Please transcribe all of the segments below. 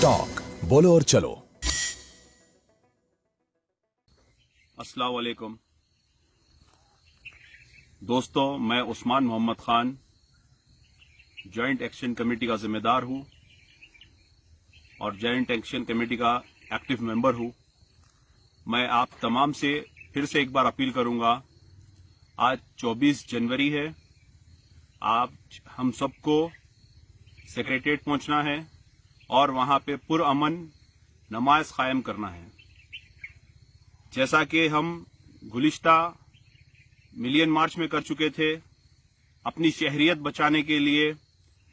Talk बोलो और चलो। अस्सलाम वालेकुम दोस्तों, मैं Usman Mohammed Khan joint action committee का जिम्मेदार हूं और जॉइंट एक्शन कमेटी का एक्टिव मेंबर हूं। मैं आप तमाम से फिर से एक बार अपील करूंगा, आज 24 जनवरी है, आप हम सबको सेक्रेटेरिएट पहुंचना है और वहां पे पुरअमन नमाज कायम करना है। जैसा कि हम गुलिश्ता मिलियन मार्च में कर चुके थे, अपनी शहरियत बचाने के लिए,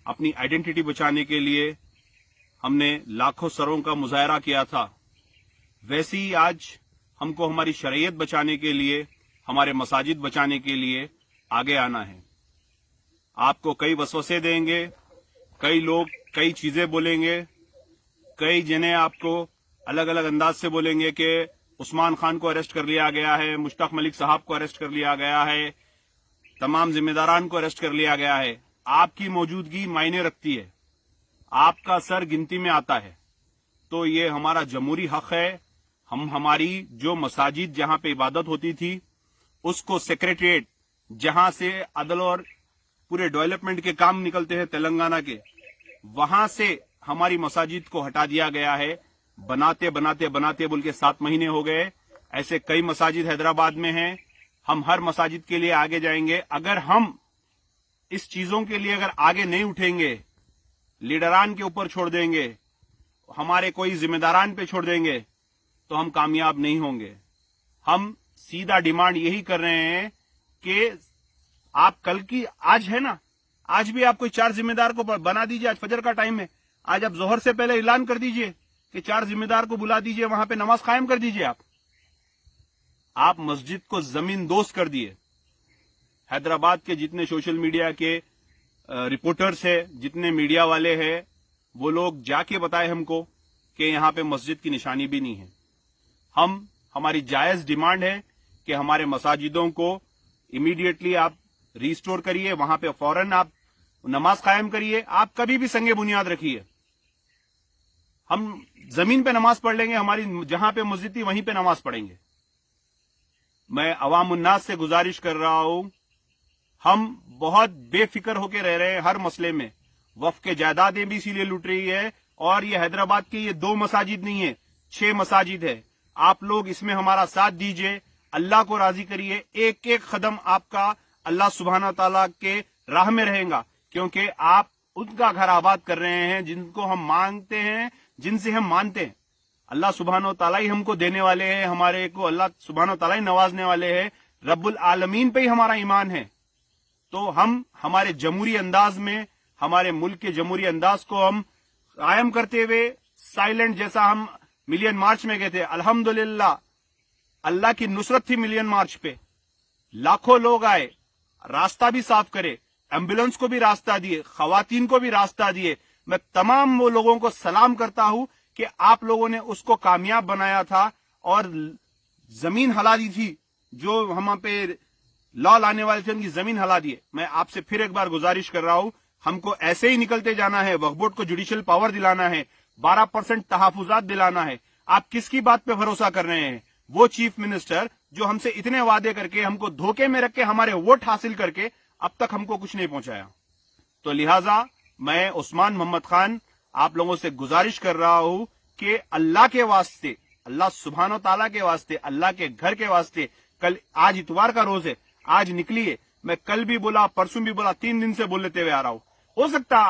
अपनी आइडेंटिटी बचाने के लिए हमने लाखों सरों का मुजाहरा किया था। वैसे ही आज हमको हमारी शरीयत बचाने के लिए, हमारे मसाजिद बचाने के लिए आगे आना है। आपको कई वसवसे देंगे, कई लोग कई चीजें बोलेंगे, कई जने आपको अलग अलग अंदाज से बोलेंगे कि उस्मान खान को अरेस्ट कर लिया गया है, मुश्ताक मलिक साहब को अरेस्ट कर लिया गया है, तमाम जिम्मेदारान को अरेस्ट कर लिया गया है। आपकी मौजूदगी मायने रखती है, आपका सर गिनती में आता है। तो ये हमारा जमहूरी हक है। हम हमारी जो मसाजिद जहां पे इबादत होती थी, उसको सेक्रेटेरिएट, जहां से अदल और पूरे डेवलपमेंट के काम निकलते हैं तेलंगाना के, वहां से हमारी मसाजिद को हटा दिया गया है। बनाते बनाते बनाते बोल के 7 महीने हो गए। ऐसे कई मसाजिद हैदराबाद में हैं। हम हर मसाजिद के लिए आगे जाएंगे। अगर हम इस चीजों के लिए अगर आगे नहीं उठेंगे, लीडरान के ऊपर छोड़ देंगे, हमारे कोई जिम्मेदारान पे छोड़ देंगे, तो हम कामयाब नहीं होंगे। हम सीधा डिमांड यही कर रहे हैं कि आप कल की, आज है ना, आज भी आप कोई 4 जिम्मेदार को बना दीजिए। आज फजर का टाइम है, आज आप जोहर से पहले ऐलान कर दीजिए कि 4 जिम्मेदार को बुला दीजिए, वहां पे नमाज कायम कर दीजिए। आप मस्जिद को जमीन दोस्त कर दिए। हैदराबाद के जितने सोशल मीडिया के रिपोर्टर्स है, जितने मीडिया वाले हैं, वो लोग जाके बताए हमको कि यहां पे मस्जिद की निशानी भी नहीं है। हमारी जायज डिमांड है कि हमारे मसाजिदों को इमीडिएटली आप रिस्टोर करिए, वहां पे फौरन आप नमाज कायम करिए। आप कभी भी संगे बुनियाद रखिए, हम जमीन पे नमाज पढ़ लेंगे, हमारी जहां पे मस्जिद थी वहीं पे नमाज पढ़ेंगे। मैं अवाम उन्नास से गुजारिश कर रहा हूं, हम बहुत बेफिक्र होकर रह रहे हैं हर मसले में। वक्फ के जायदादें भी इसीलिए लूट रही है, और ये हैदराबाद की ये 2 मसाजिद नहीं है, 6 मसाजिद है। आप लोग इसमें हमारा साथ दीजिए, अल्लाह को राजी करिए। एक एक कदम आपका अल्लाह सुब्हाना ताला के राह में रहेगा, क्योंकि आप उनका घर आबाद कर रहे हैं जिनको हम मांगते हैं, जिनसे हम मानते हैं। अल्लाह सुब्हाना ताला ही हमको देने वाले हैं, हमारे को अल्लाह सुब्हाना ताला ही नवाजने वाले हैं। रब्बुल आलमीन पे ही हमारा ईमान है। तो हम हमारे जमहूरी अंदाज में, हमारे मुल्क के जमहूरी अंदाज को हम कायम करते हुए, साइलेंट जैसा हम मिलियन मार्च में गए थे, अल्हम्दुलिल्लाह अल्लाह की नुसरत थी। मिलियन मार्च पे लाखों लोग आए, रास्ता भी साफ करे, एम्बुलेंस को भी रास्ता दिए, खवातीन को भी रास्ता दिए। मैं तमाम वो लोगों को सलाम करता हूं कि आप लोगों ने उसको कामयाब बनाया था और जमीन हला दी थी। जो हम पे लॉ लाने वाले थे, उनकी जमीन हला दिए। मैं आपसे फिर एक बार गुजारिश कर रहा हूं, हमको ऐसे ही निकलते जाना है। वक्फ बोर्ड को जुडिशियल पावर दिलाना है, 12% तहफुजात दिलाना है। आप किसकी बात पे भरोसा कर रहे हैं? वो चीफ मिनिस्टर जो हमसे इतने वादे करके, हमको धोखे में रख के, हमारे वोट हासिल करके अब तक हमको कुछ नहीं पहुंचाया। तो लिहाजा मैं उस्मान मोहम्मद खान आप लोगों से गुजारिश कर रहा हूं कि अल्लाह के वास्ते, अल्लाह सुब्हानो ताला के वास्ते, अल्लाह के घर के वास्ते, कल, आज इतवार का रोज है, आज निकलिए। मैं कल भी बोला, परसों भी बोला, 3 दिन से बोल लेते हुए आ रहा हूं। हो सकता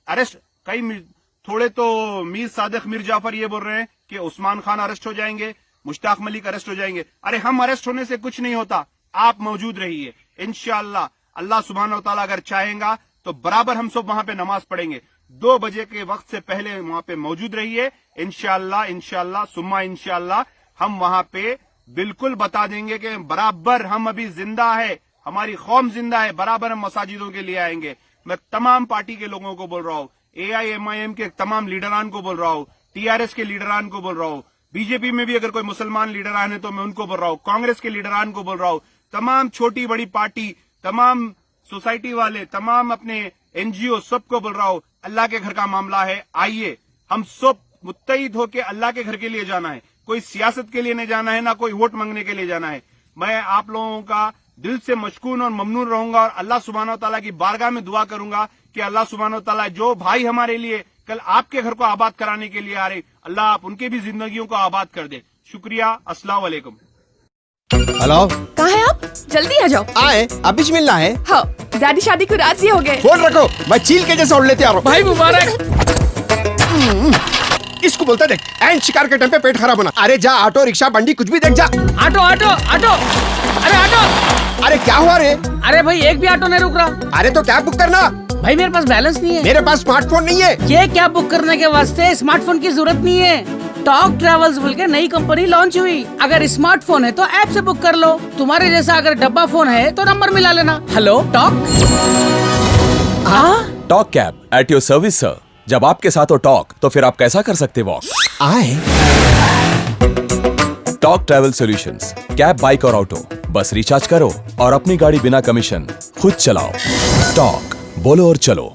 अरेस्ट, कई थोड़े तो मीर सादिक, मीर जाफर ये बोल रहे हैं कि उस्मान खान अरेस्ट हो जाएंगे, मुश्ताक मलिक अरेस्ट हो जाएंगे। अरे हम अरेस्ट होने से कुछ नहीं होता, आप मौजूद रहिए। इंशाअल्लाह अल्लाह सुब्हानहू तआला अगर चाहेगा तो बराबर हम सब वहां पे नमाज पढ़ेंगे। 2 बजे के वक्त से पहले वहां पे मौजूद रहिए। इंशाअल्लाह, इंशाअल्लाह सुम्मा इंशाअल्लाह हम वहां पे बिल्कुल बता देंगे कि बराबर हम अभी जिंदा है, हमारी कौम जिंदा है, बराबर हम मसाजिदों के लिए आएंगे। मैं तमाम पार्टी के लोगों को बोल रहा हूँ, AIMIM के तमाम लीडरान को बोल रहा हूँ, TRS के लीडरान को बोल रहा हूँ, बीजेपी में भी अगर कोई मुसलमान लीडरान है तो मैं उनको बोल रहा हूँ, कांग्रेस के लीडरान को बोल रहा हूँ, तमाम छोटी बड़ी पार्टी, तमाम सोसाइटी वाले, तमाम अपने NGO सबको बोल रहा हूँ, अल्लाह के घर का मामला है, आइए हम सब मुत्तहिद होकर अल्लाह के घर के लिए जाना है, कोई सियासत के लिए नहीं जाना है, ना कोई वोट मांगने के लिए जाना है। मैं आप लोगों का दिल से मशकून और ममनून रहूंगा और अल्लाह सुब्हानहू व तआला की बारगाह में दुआ करूंगा कि अल्लाह सुब्हानहू व तआला जो भाई हमारे लिए कल आपके घर को आबाद कराने के लिए आ रहे, अल्लाह आप उनके भी जिंदगियों को आबाद कर दे। शुक्रिया, अस्सलाम वालेकुम। हेलो, कहाँ है आप? जल्दी आ जाओ। आए अभी मिलना है। हाँ, डैडी शादी को राजी हो गए। फोन रखो, मैं चील के जैसा उड़ लेते आ रहा हूँ। भाई मुबारक। इसको बोलता देख, एंड शिकार के टाइम पे पेट खराब होना। अरे जा, ऑटो रिक्शा बंडी कुछ भी देख जा। ऑटो ऑटो ऑटो, अरे ऑटो। अरे क्या हुआ रे? अरे भाई एक भी ऑटो नहीं रुक रहा। अरे तो कैब बुक करना। भाई मेरे पास बैलेंस नहीं है। मेरे पास स्मार्टफोन नहीं है। ये कैब बुक करने के वास्ते स्मार्टफोन की जरूरत नहीं है। टॉक ट्रैवल्स बोल के नई कंपनी लॉन्च हुई। अगर स्मार्टफोन है तो ऐप से बुक कर लो। तुम्हारे जैसा अगर डब्बा फोन है तो नंबर मिला लेना। Hello talk. हाँ talk cab at your service sir. जब आपके साथ हो टॉक तो फिर आप कैसा कर सकते वॉक। आए talk travel solutions, cab, bike और ऑटो, बस रिचार्ज करो और अपनी गाड़ी बिना कमीशन खुद चलाओ। टॉक, बोलो और चलो।